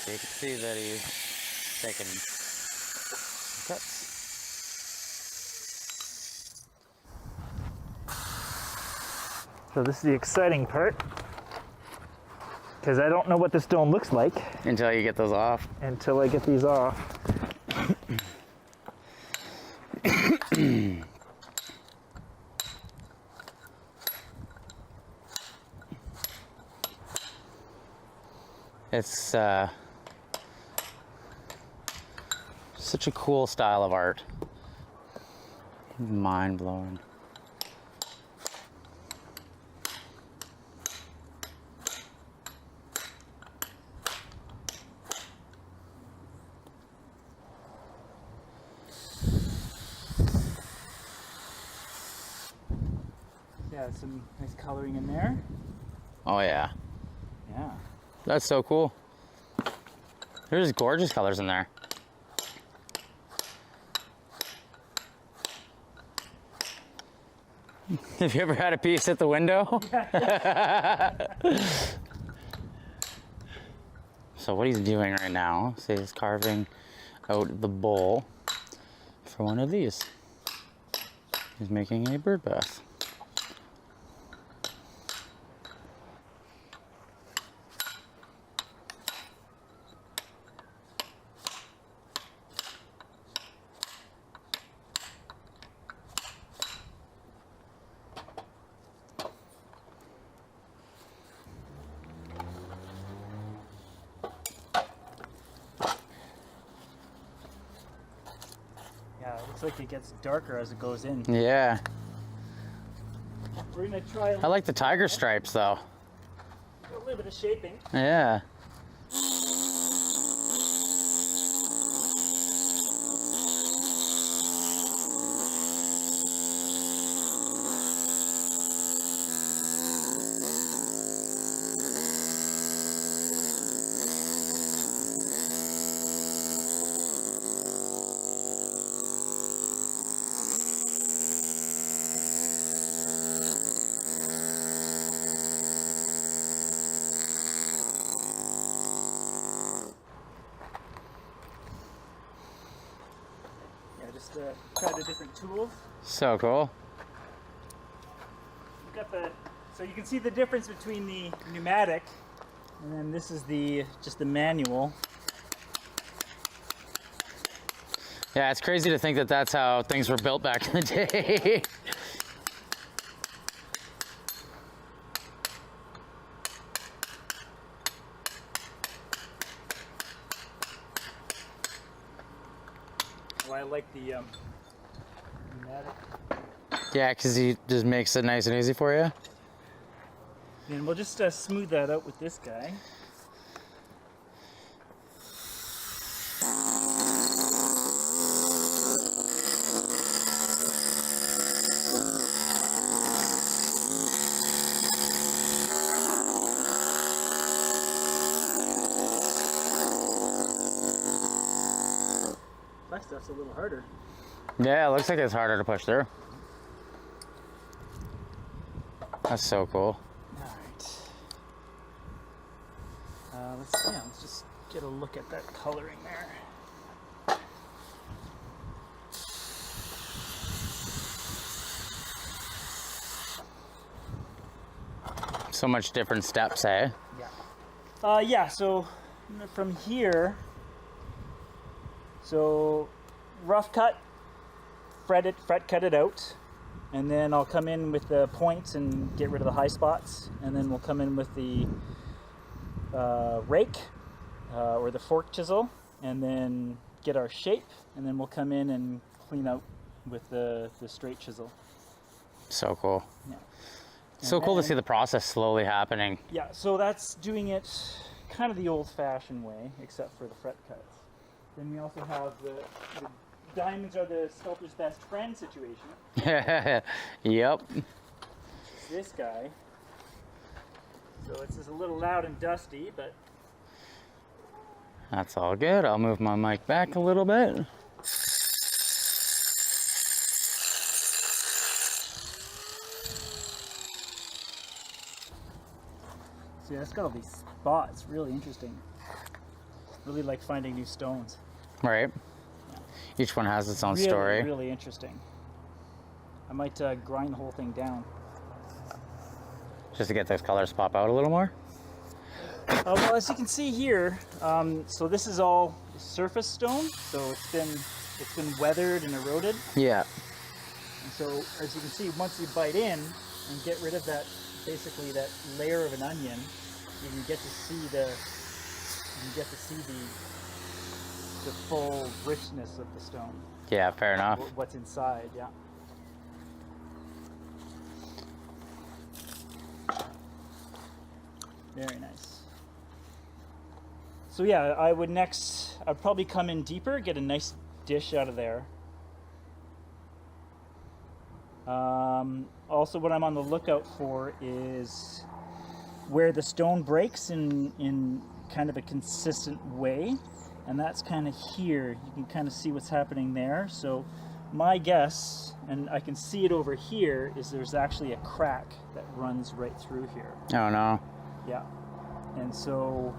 So you can see that he's taking cuts. So this is the exciting part, because I don't know what the stone looks like Until you get those off. until I get these off. It's such a cool style of art. Mind blowing. Yeah, some nice coloring in there. Oh yeah. Yeah. That's so cool. There's gorgeous colors in there. Have you ever had a piece at the window? So what he's doing right now, so he's carving out the bowl for one of these. He's making a bird bath. Yeah, it looks like it gets darker as it goes in. Yeah. We're gonna try I like the tiger stripes though. a little bit of shaping. Yeah. Yeah, just try the different tools. So cool. We've got so you can see the difference between the pneumatic, and then this is just the manual. Yeah, it's crazy to think that that's how things were built back in the day. Well, I like the pneumatic. Yeah, because he just makes it nice and easy for you. And we'll just smooth that out with this guy. That stuff's a little harder. Yeah, it looks like it's harder to push through. That's so cool. Alright. Let's just get a look at that coloring there. So much different steps, eh? Yeah. Yeah, so from here, so rough cut, fret cut it out, and then I'll come in with the points and get rid of the high spots, and then we'll come in with the rake or the fork chisel, and then get our shape, and then we'll come in and clean out with the straight chisel. So cool. Yeah. So cool to see the process slowly happening. Yeah, so that's doing it kind of the old-fashioned way, except for the fret cuts. Then we also have the diamonds are the sculptor's best friend situation. Yep. This guy. So it's just a little loud and dusty, but That's all good. I'll move my mic back a little bit. see, it's got all these spots. Really interesting. really like finding new stones. Right. Each one has its own Really, story. really interesting. I might grind the whole thing down. Just to get those colors pop out a little more. Well, as you can see here, so this is all surface stone, so it's been weathered and eroded. Yeah. And so, as you can see, once you bite in and get rid of that, basically that layer of an onion, you can get to see the full richness of the stone. Yeah, fair enough. What's inside, yeah. Very nice. So yeah, I'd probably come in deeper, get a nice dish out of there. Also, what I'm on the lookout for is where the stone breaks in kind of a consistent way, and that's kind of here. You can kind of see what's happening there. So my guess, and I can see it over here, is there's actually a crack that runs right through here. Oh no. Yeah, and so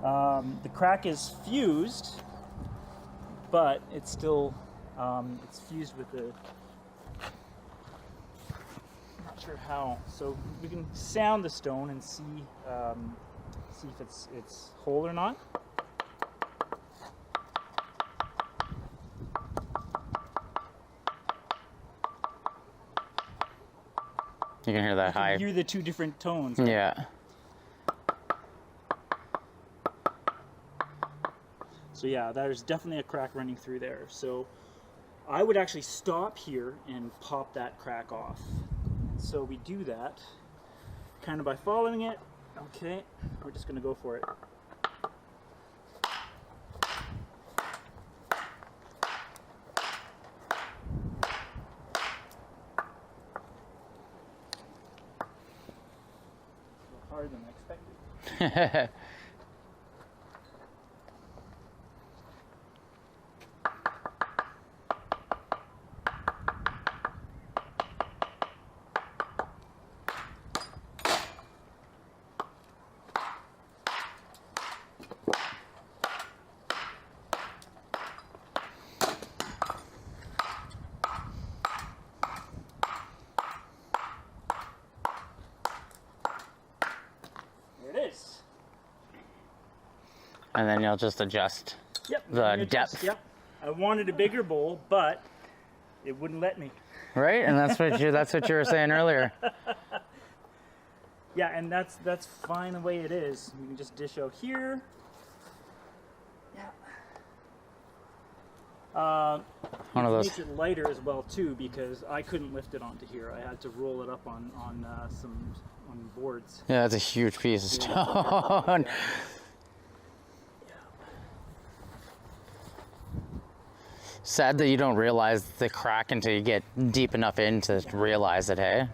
the crack is fused, but it's still it's fused with the. I'm not sure how. So we can sound the stone and see if it's whole or not. You can hear that high. You hear the two different tones. Right? Yeah. So yeah, there's definitely a crack running through there. So I would actually stop here and pop that crack off. So we do that kind of by following it. Okay, we're just gonna go for it. Harder than I expected. And then you'll just adjust the depth. Yep. I wanted a bigger bowl, but it wouldn't let me. Right? And that's what you were saying earlier. Yeah, and that's fine the way it is. You can just dish out here. Yeah. One of those. Makes it lighter as well too, because I couldn't lift it onto here. I had to roll it up on boards. Yeah, that's a huge piece of stone. Sad that you don't realize the crack until you get deep enough in to realize it, hey?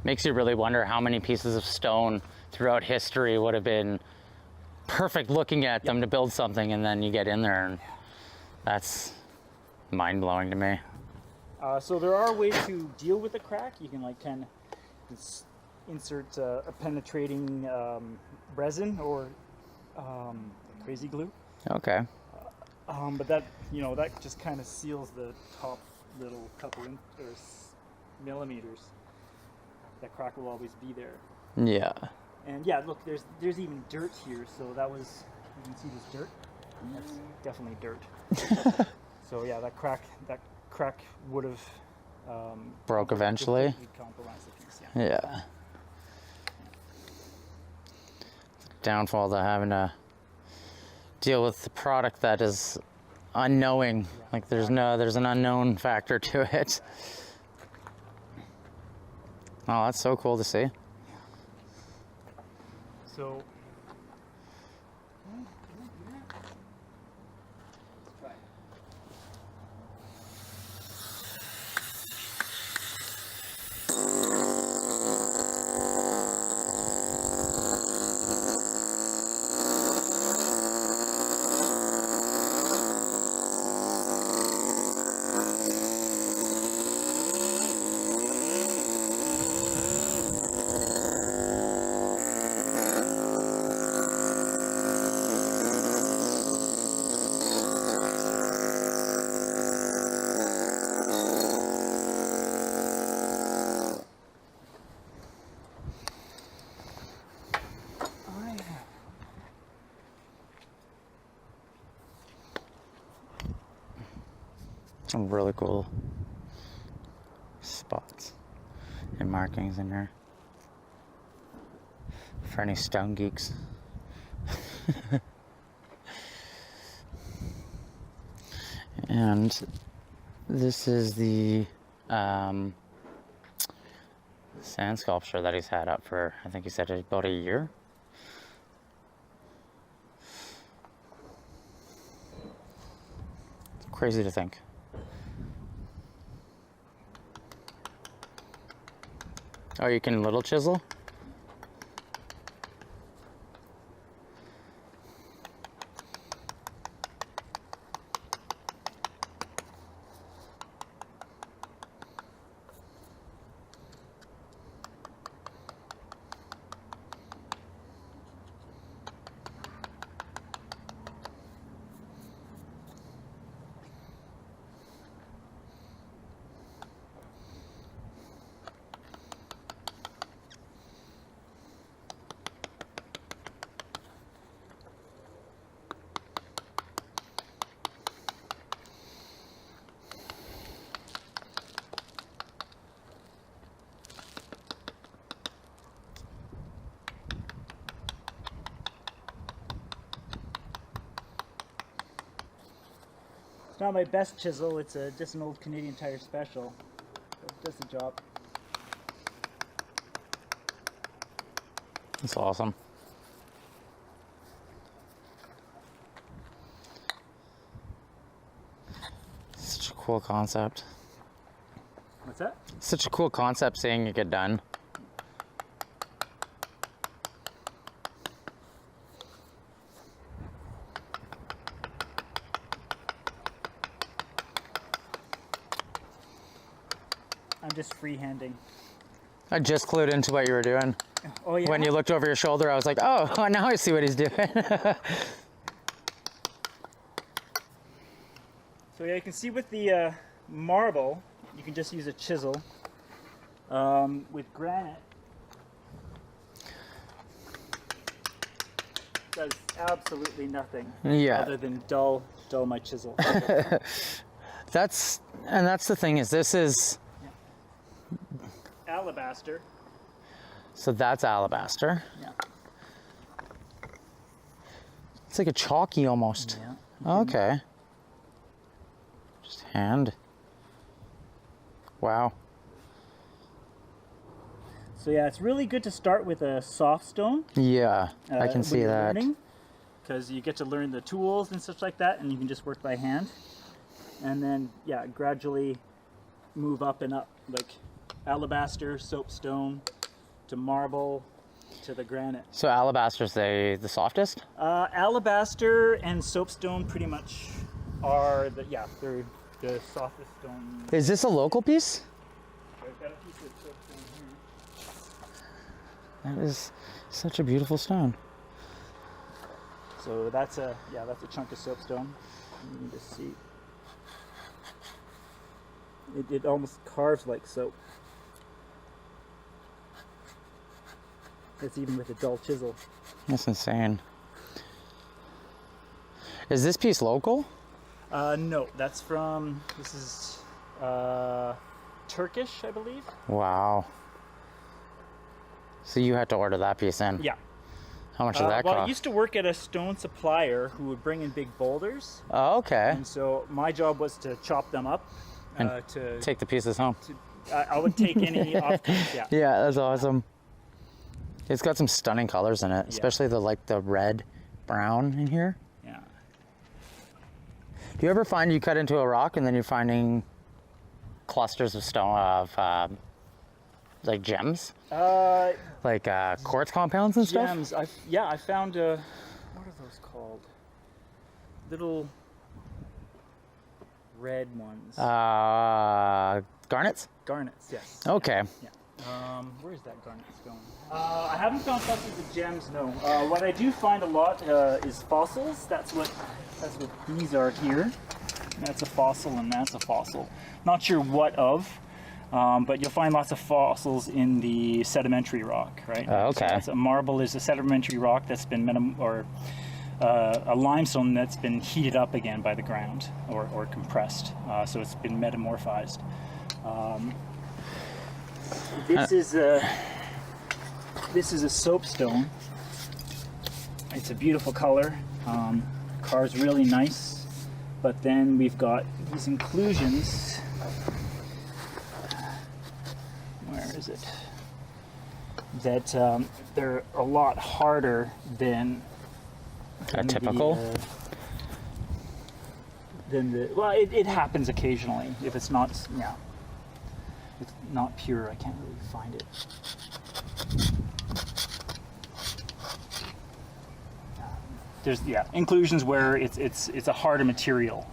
Makes you really wonder how many pieces of stone throughout history would have been perfect looking at them to build something, and then you get in there and that's mind-blowing to me. So there are ways to deal with the crack. You can like kind of insert a penetrating resin or crazy glue. Okay. But that that just kind of seals the top little couple millimeters. That crack will always be there. Yeah. And yeah, look, there's even dirt here. So that was, you can see this dirt. That's definitely dirt. So yeah, that crack would have broke eventually. Compromised the piece, Yeah. Downfall to having to deal with the product that is unknowing. Like there's an unknown factor to it. Oh, that's so cool to see. So Some really cool spots and markings in there for any stone geeks. And this is the sand sculpture that he's had up for, I think he said about a year. It's crazy to think. Oh, you can little chisel? It's not my best chisel, it's just an old Canadian Tire Special. It does the job. That's awesome. Such a cool concept. What's that? Such a cool concept seeing it get done. I'm just freehanding. I just clued into what you were doing. Oh yeah? When you looked over your shoulder, I was like, oh, now I see what he's doing. So yeah, you can see with the marble, you can just use a chisel. With granite, does absolutely nothing. Yeah. Other than dull my chisel. That's the thing is this is, Alabaster. so that's alabaster. Yeah. It's like a chalky almost. Yeah. Okay. Just hand. Wow. So yeah, it's really good to start with a soft stone. Yeah, I can see that. Because you get to learn the tools and such like that, and you can just work by hand. And then, yeah, gradually move up and up, like alabaster, soapstone, to marble, to the granite. So alabaster's the softest? Alabaster and soapstone pretty much are they're the softest stone. Is this a local piece? I've got a piece of soapstone here. That is such a beautiful stone. So that's a chunk of soapstone. You can just see. It almost carves like soap. It's even with a dull chisel. That's insane. Is this piece local? No, this is Turkish, I believe. Wow. So you had to order that piece in? Yeah. How much did that cost? I used to work at a stone supplier who would bring in big boulders. Oh, okay. And so my job was to chop them up. And take the pieces home. I would take any off. Yeah. Yeah, that's awesome. It's got some stunning colors in it, especially the red, brown in here. Yeah. Do you ever find you cut into a rock and then you're finding clusters of stone like gems? Like quartz compounds and stuff? Gems. I found what are those called? Little red ones. Garnets? Garnets, yes. Okay. Yeah. Where's that garnets going? I haven't found clusters of gems, no. What I do find a lot is fossils. That's what these are here. That's a fossil and that's a fossil. Not sure what of, but you'll find lots of fossils in the sedimentary rock, right? Okay. So a marble is a sedimentary rock that's been a limestone that's been heated up again by the ground or compressed, so it's been metamorphized. This is a soapstone. It's a beautiful color. Car's really nice, but then we've got these inclusions. Where is it? That they're a lot harder than typical. Well, it happens occasionally if it's not, it's not pure. I can't really find it. There's inclusions where it's a harder material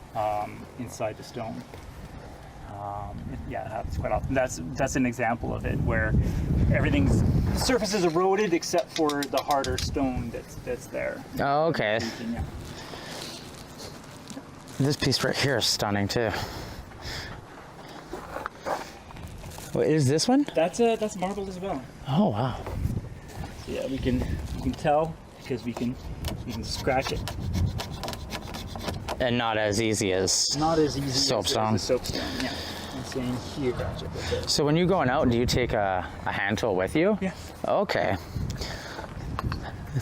inside the stone. It happens quite often. That's an example of it where the surface is eroded except for the harder stone that's there. Oh, okay. Yeah. This piece right here is stunning too. What is this one? That's marbled as well. Oh wow. Yeah, we can tell because we can scratch it. And not as easy as soapstone. Soapstone. Yeah. I'm saying here, scratch it. So when you're going out, do you take a hand tool with you? Yeah. Okay.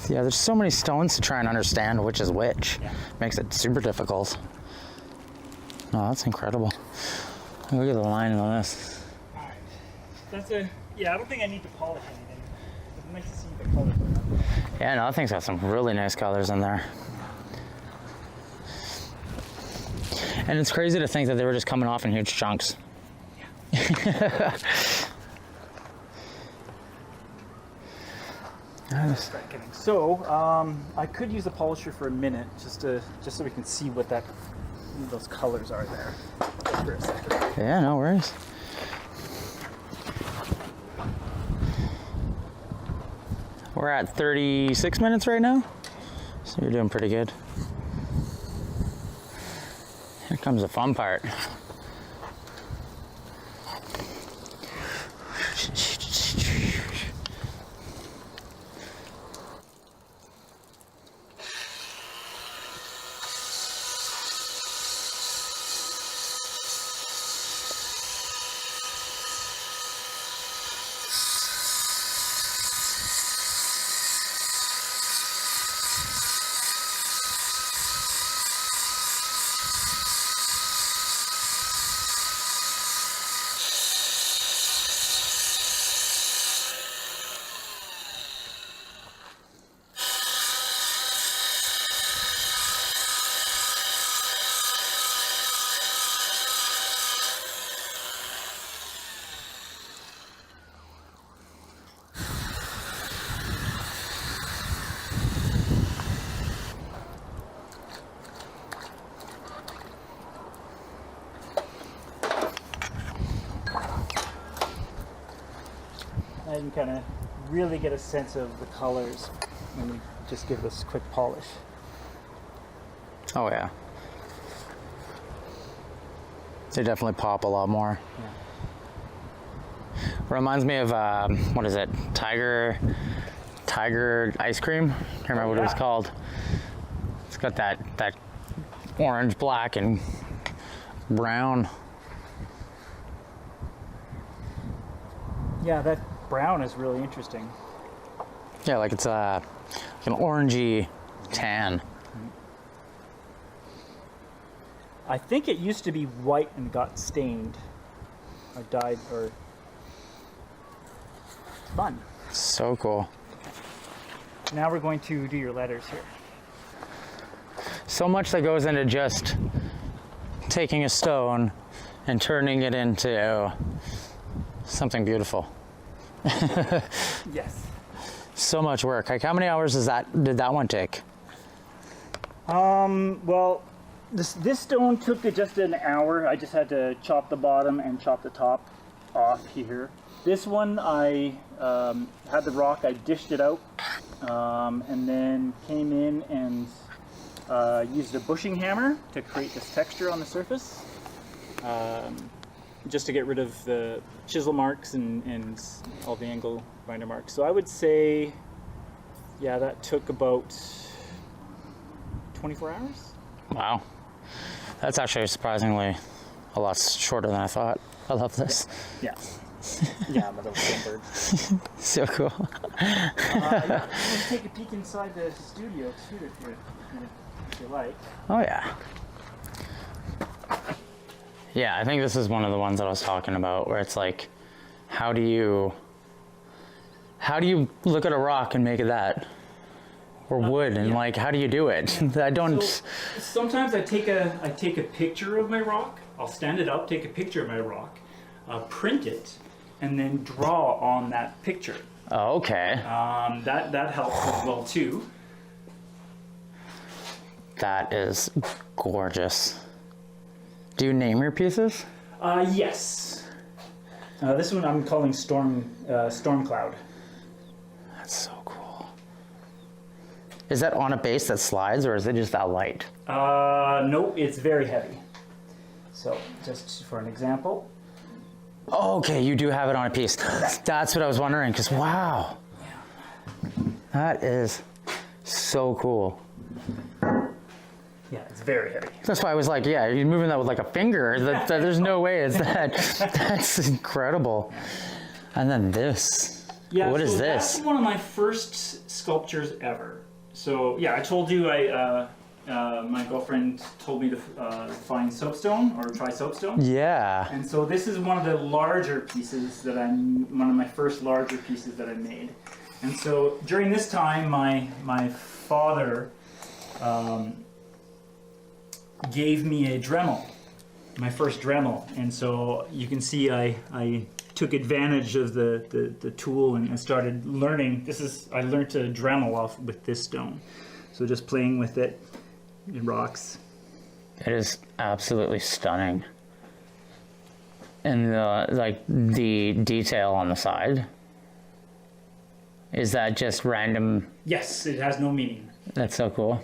Yeah, there's so many stones to try and understand which is which. Yeah. Makes it super difficult. No, that's incredible. Look at the line on this. All right. I don't think I need to polish anything. It's nice to see the color. Yeah, no, that thing's got some really nice colors in there. And it's crazy to think that they were just coming off in huge chunks. Yeah. So, I could use a polisher for a minute just so we can see what those colors are there. Just for a second. Yeah, no worries. We're at 36 minutes right now, so you're doing pretty good. Here comes the fun part. I can kind of really get a sense of the colors when we just give this quick polish. Oh yeah. They definitely pop a lot more. Yeah. Reminds me of, what is it? Tiger ice cream? Can't remember what it was called. It's got that orange, black, and brown. Yeah, that brown is really interesting. Yeah, like it's like an orangey tan. I think it used to be white and got stained or dyed or fun. So cool. Now we're going to do your letters here. So much that goes into just taking a stone and turning it into something beautiful. Yes. So much work. Like, how many hours did that one take? Well, this stone took just an hour. I just had to chop the bottom and chop the top off here. This one, I had the rock, I dished it out, and then came in and used a bushing hammer to create this texture on the surface. Just to get rid of the chisel marks and all the angle grinder marks. So I would say, yeah, that took about 24 hours. Wow. That's actually surprisingly a lot shorter than I thought. I love this. Yeah. Yeah, but stone bird. So cool. Let's take a peek inside the studio too, if you like. Oh yeah. Yeah, I think this is one of the ones that I was talking about where it's like, how do you look at a rock and make it that? Or wood, and like, how do you do it? I don't. So, sometimes I take a picture of my rock. I'll stand it up, take a picture of my rock, print it, and then draw on that picture. Oh, okay. That helps as well too. That is gorgeous. Do you name your pieces? Yes. This one I'm calling Storm Cloud. That's so cool. Is that on a base that slides, or is it just that light? Nope, it's very heavy. So, just for an example. Oh, okay, you do have it on a piece. That's what I was wondering, because wow. That is so cool. Yeah, it's very heavy. That's why I was like, yeah, you're moving that with like a finger. There's no way it's that. That's incredible. And then this. Yeah, what is this? That's one of my first sculptures ever. So yeah, I told you my girlfriend told me to find soapstone or try soapstone. Yeah. And so this is one of the larger pieces one of my first larger pieces that I made. And so during this time, my father gave me a Dremel, my first Dremel. And so you can see I took advantage of the tool and started learning. I learned to Dremel off with this stone. So just playing with it, rocks. It is absolutely stunning. And the detail on the side, is that just random? Yes, it has no meaning. That's so cool.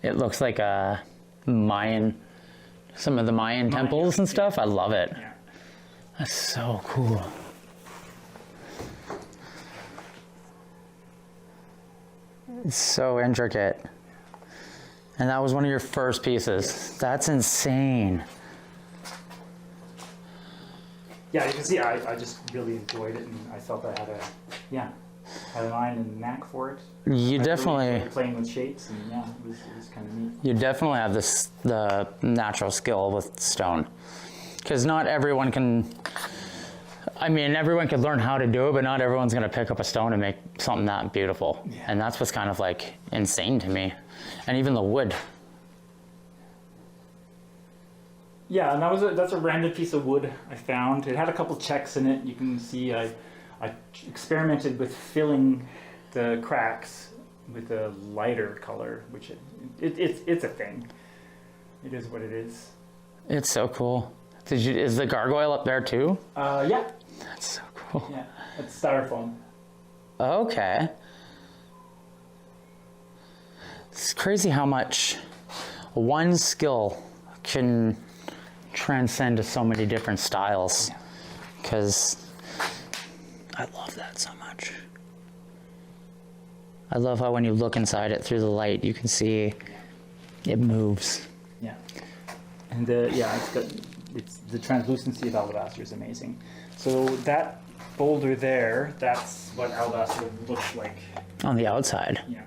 It looks like a Mayan, some of the Mayan temples and stuff. I love it. Yeah. That's so cool. It's so intricate. And that was one of your first pieces. That's insane. Yeah, you can see I just really enjoyed it, and I felt I had an eye and a knack for it. You I definitely really enjoyed playing with shapes, and yeah, it was kind of neat. You definitely have the natural skill with stone, because not everyone can. I mean, everyone could learn how to do it, but not everyone's going to pick up a stone and make something that beautiful. Yeah. And that's what's kind of like insane to me. And even the wood. Yeah, and that's a random piece of wood I found. It had a couple checks in it. You can see I experimented with filling the cracks with a lighter color, which it's a thing. It is what it is. It's so cool. Is the gargoyle up there too? Yeah. That's so cool. Yeah, it's styrofoam. Okay. It's crazy how much one skill can transcend to so many different styles. Because I love that so much. I love how when you look inside it through the light, you can see it moves. Yeah. And it's the translucency of alabaster is amazing. So that boulder there, that's what alabaster looks like. On the outside. Yeah.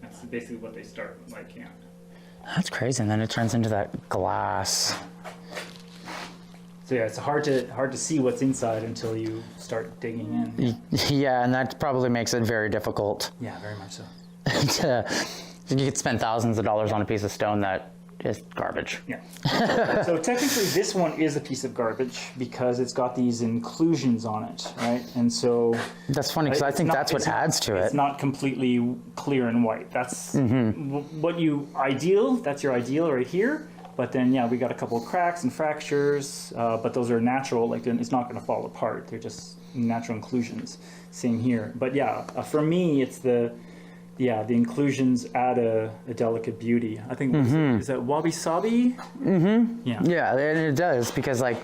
That's basically what they start like, yeah. That's crazy, and then it turns into that glass. So yeah, it's hard to see what's inside until you start digging in. Yeah, and that probably makes it very difficult. Yeah, very much so. You could spend thousands of dollars on a piece of stone that is garbage. Yeah. So technically this one is a piece of garbage because it's got these inclusions on it, right? And so that's funny because I think that's what adds to it. It's not completely clear and white. That's what that's your ideal right here. But then, yeah, we got a couple of cracks and fractures, but those are natural. Like, it's not going to fall apart. They're just natural inclusions. Same here. But yeah, for me, it's the inclusions add a delicate beauty. I think, is that wabi-sabi? Mm-hmm. Yeah. Yeah, it does, because, like,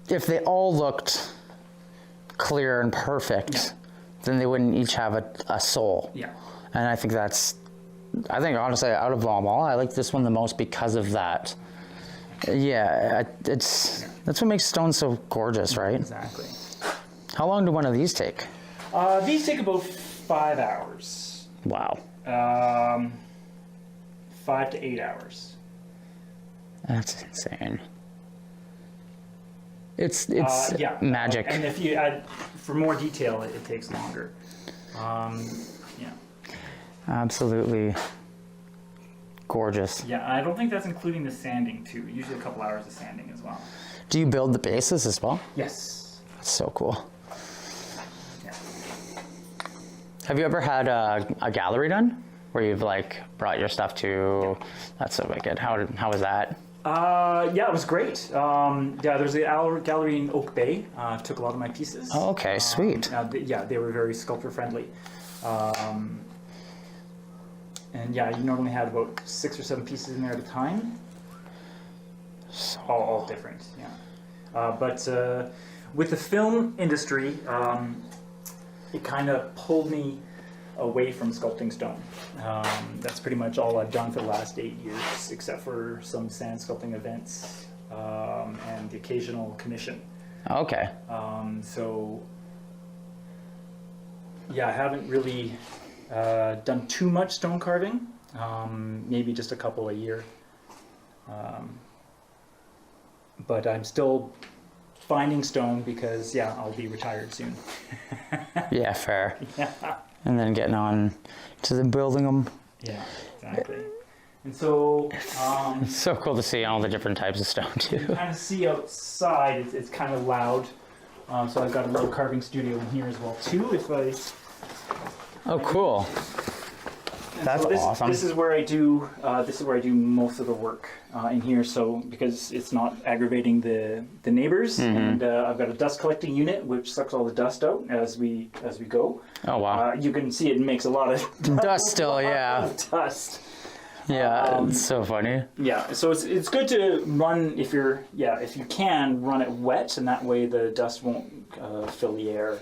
if they all looked clear and perfect, then they wouldn't each have a soul. Yeah. And I think honestly, out of them all, I like this one the most because of that. Yeah, that's what makes stone so gorgeous, right? Exactly. How long do one of these take? These take about 5 hours. Wow. 5 to 8 hours. That's insane. It's yeah. magic. And if you add, for more detail, it takes longer. Yeah. Absolutely gorgeous. Yeah, I don't think that's including the sanding too. Usually a couple hours of sanding as well. Do you build the bases as well? Yes. That's so cool. Yeah. Have you ever had a gallery done where you've like brought your stuff to? Yeah. That's so wicked. How was that? Yeah, it was great. Yeah, there's a gallery in Oak Bay. Took a lot of my pieces. Oh, okay, sweet. Yeah, they were very sculptor friendly. And yeah, you normally had about 6 or 7 pieces in there at a time. So all different, yeah. But with the film industry, it kind of pulled me away from sculpting stone. That's pretty much all I've done for the last 8 years, except for some sand sculpting events and the occasional commission. Okay. So yeah, I haven't really done too much stone carving. Maybe just a couple a year. But I'm still finding stone because yeah, I'll be retired soon. Yeah, fair. Yeah. And then getting on to the building them. Yeah, exactly. And so It's so cool to see all the different types of stone too. you kind of see outside, it's kind of loud. So I've got a little carving studio in here as well too. Oh, cool. That's awesome. This is where I do. This is where I do most of the work in here. So because it's not aggravating the neighbors, and I've got a dust collecting unit which sucks all the dust out as we go. Oh wow. You can see it makes a lot of Dust still, yeah. dust. Yeah, it's so funny. Yeah, so it's good to run if you can run it wet, and that way the dust won't fill the air.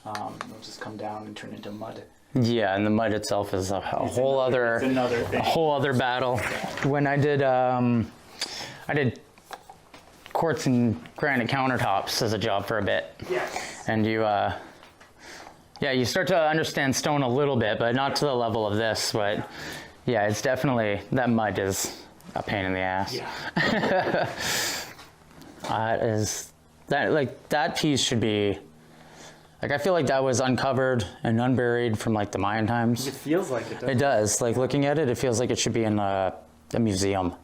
It'll just come down and turn into mud. Yeah, and the mud itself is a whole other thing. A whole other battle. When I did quartz and granite countertops as a job for a bit. Yes. And you start to understand stone a little bit, but not to the level of this. But yeah, it's definitely, that mud is a pain in the ass. Yeah. That piece should be, like, I feel like that was uncovered and unburied from like the Mayan times. It feels like it, doesn't It does. Like, looking at it, it feels like it should be in a museum.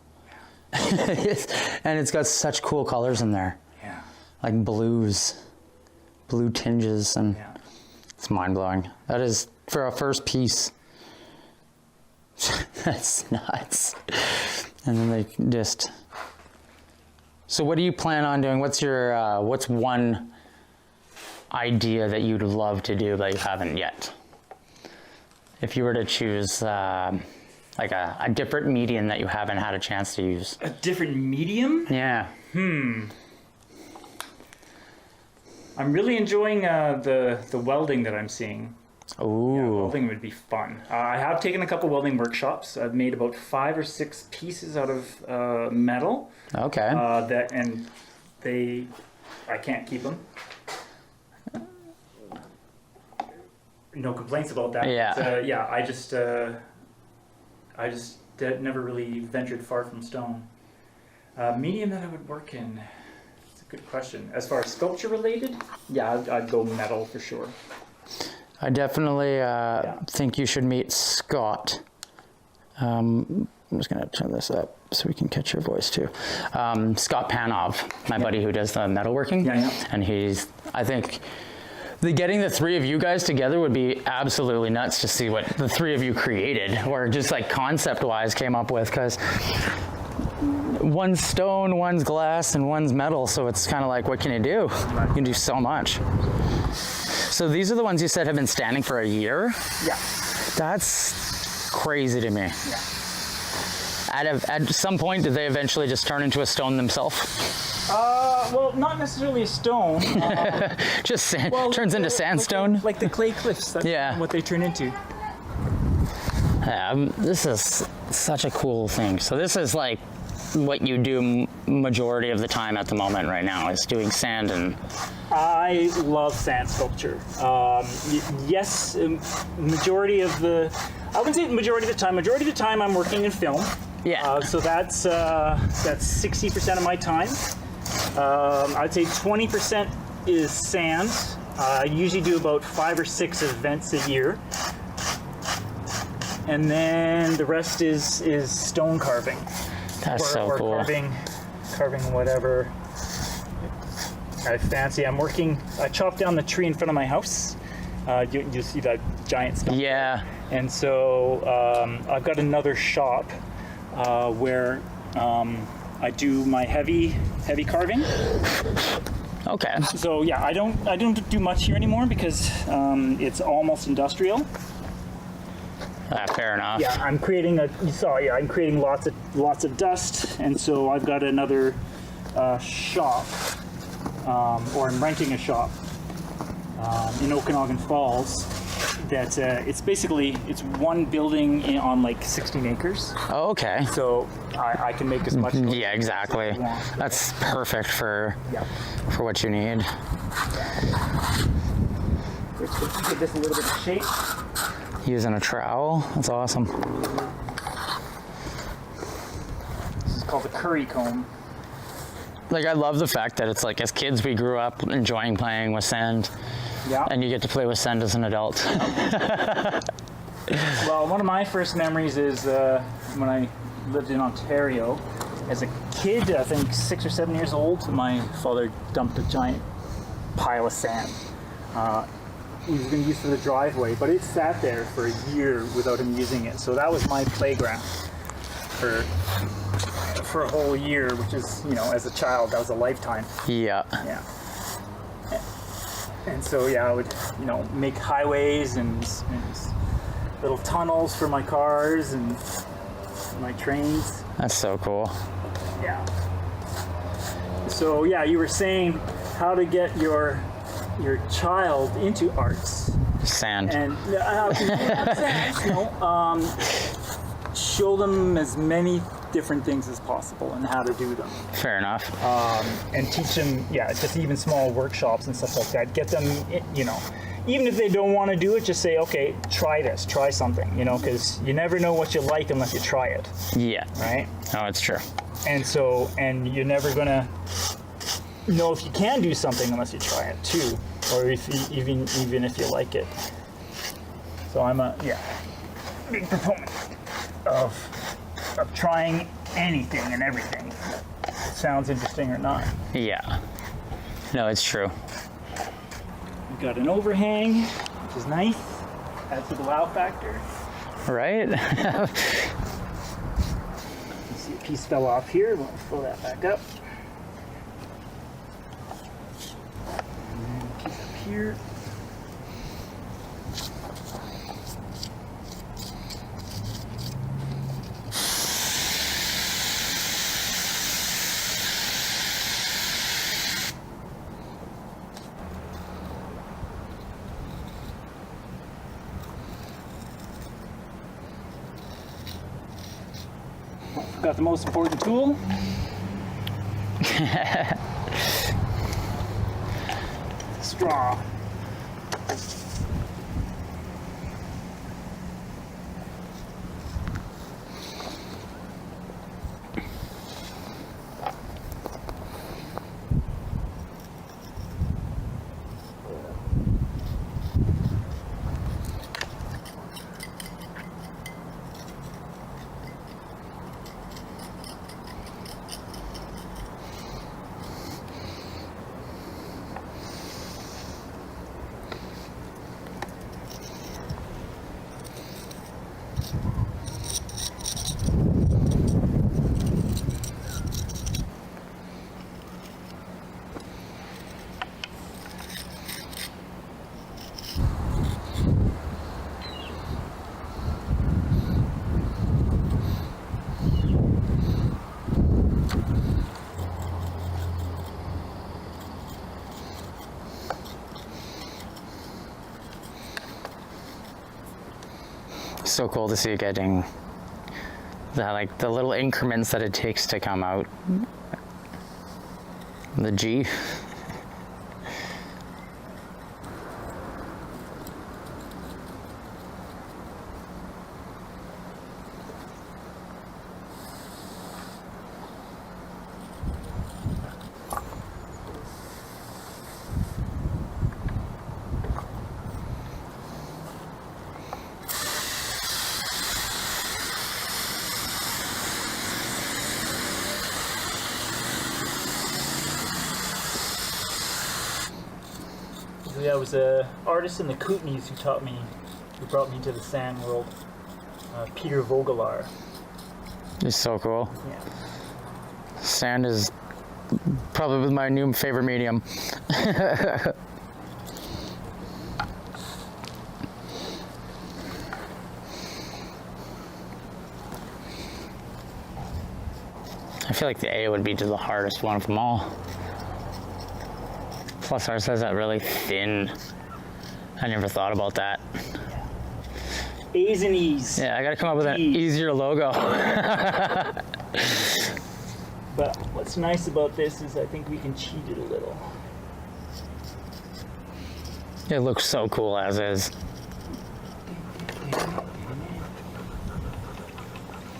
And it's got such cool colors in there. Yeah. Like blue tinges, and Yeah. it's mind-blowing. That is, for a first piece, that's nuts. And then they just... So what do you plan on doing? What's one idea that you'd love to do that you haven't yet? If you were to choose like a different medium that you haven't had a chance to use. A different medium? Yeah. I'm really enjoying the welding that I'm seeing. Ooh. Yeah, welding would be fun. I have taken a couple welding workshops. I've made about 5 or 6 pieces out of metal. Okay. I can't keep them. No complaints about that. Yeah. Yeah. I just never really ventured far from stone. Medium that I would work in. It's a good question. As far as sculpture related, yeah, I'd go metal for sure. I definitely think you should meet Scott. I'm just going to turn this up so we can catch your voice too. Scott Panov, my buddy who does the metalworking. Yeah. And I think getting the 3 of you guys together would be absolutely nuts to see what the 3 of you created, or just like concept-wise came up with, because one's stone, one's glass, and one's metal, so it's kind of like, what can you do? You can do so much. So these are the ones you said have been standing for a year? Yeah. That's crazy to me. Yeah. At some point, did they eventually just turn into a stone themselves? Well, not necessarily a stone. Just turns into sandstone? Like the clay cliffs. That's what they turn into. This is such a cool thing. So this is like what you do majority of the time at the moment right now, is doing sand and... I love sand sculpture. Yes, majority of the... I wouldn't say majority of the time. Majority of the time I'm working in film. Yeah. So that's 60% of my time. I'd say 20% is sand. I usually do about 5 or 6 events a year. And then the rest is stone carving. That's so cool. Carving whatever I fancy. I chopped down the tree in front of my house. You see that giant stump? Yeah. And so I've got another shop where I do my heavy carving. Okay. So yeah, I don't do much here anymore because it's almost industrial. Fair enough. Yeah, I'm creating I'm creating lots of dust, and so I've got another shop, or I'm renting a shop in Okanagan Falls. That it's one building on like 16 acres. Oh, okay. So I can make as much. Yeah, exactly. As I want. That's perfect for what you need. Let's give this a little bit of shape. Using a trowel. That's awesome. This is called the curry comb. Like, I love the fact that it's like, as kids, we grew up enjoying playing with sand. Yeah. And you get to play with sand as an adult. Well, one of my first memories is when I lived in Ontario. As a kid, I think 6 or 7 years old, my father dumped a giant pile of sand. He was going to use for the driveway, but it sat there for a year without him using it. So that was my playground for a whole year, which is, as a child, that was a lifetime. Yeah. Yeah. And so, I would, make highways and little tunnels for my cars and my trains. That's so cool. Yeah. So, you were saying how to get your child into arts. Sand. And show them as many different things as possible and how to do them. Fair enough. And teach them, just even small workshops and stuff like that. Get them, even if they don't want to do it, just say, okay, try this, try something, because you never know what you like unless you try it. Yeah. Right? Oh, it's true. And you're never gonna know if you can do something unless you try it too, or if you, even if you like it. So I'm a big proponent of trying anything and everything. Sounds interesting or not. Yeah. No, it's true. We've got an overhang, which is nice. Adds to the wow factor. Right? You see a piece fell off here. We'll fill that back up. And then a piece up here. Got the most important tool. Straw. So cool to see it getting like the little increments that it takes to come out. The G. Yeah, it was an artist in the Kootenays who brought me to the sand world. Peter Vogelaar. It's so cool. Yeah. Sand is probably my new favorite medium. I feel like the A would be the hardest one of them all. Plus ours has that really thin. I never thought about that. A's and E's. Yeah, I gotta come up with an easier logo. But what's nice about this is I think we can cheat it a little. It looks so cool as is.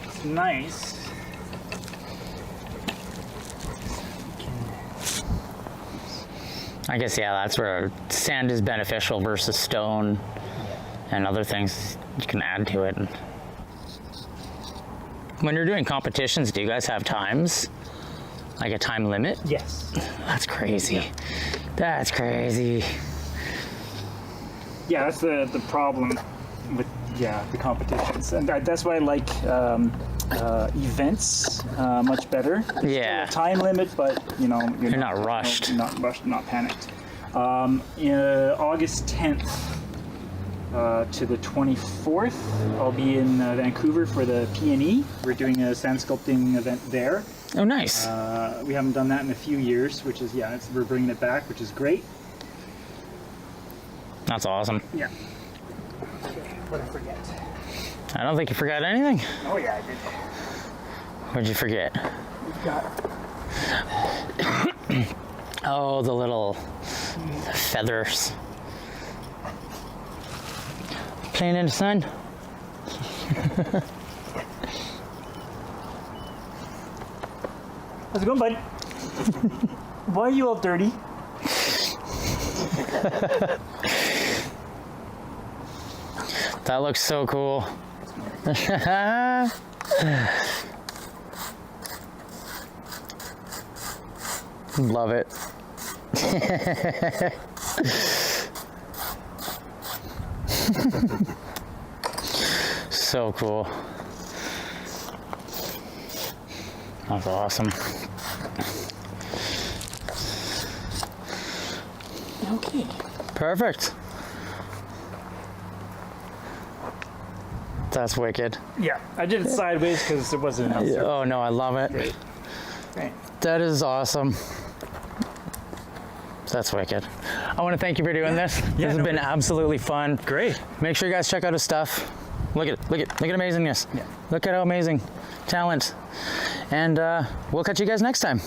It's nice. I guess, yeah, that's where sand is beneficial versus stone and other things you can add to it. When you're doing competitions, do you guys have times? Like a time limit? Yes. That's crazy. That's crazy. Yeah, that's the problem with the competitions, and that's why I like events much better. There's Yeah. still a time limit, but you're not rushed. Not rushed, not panicked. August 10th to the 24th, I'll be in Vancouver for the P&E. We're doing a sand sculpting event there. Oh, nice. We haven't done that in a few years, which is we're bringing it back, which is great. That's awesome. Yeah. Okay, what did I forget? I don't think you forgot anything. Oh yeah, I did. What'd you forget? We've got Oh, the little feathers. Playing in the sun? How's it going, bud? Why are you all dirty? That looks so cool. Love it. So cool. That's awesome. Okay. Perfect. That's wicked. Yeah, I did it sideways because it wasn't enough. Oh no, I love it. Great. Great. That is awesome. That's wicked. I want to thank you for doing this. This has been absolutely fun. Great. Make sure you guys check out his stuff. Look at amazingness. Yeah. Look at how amazing talent. And we'll catch you guys next time.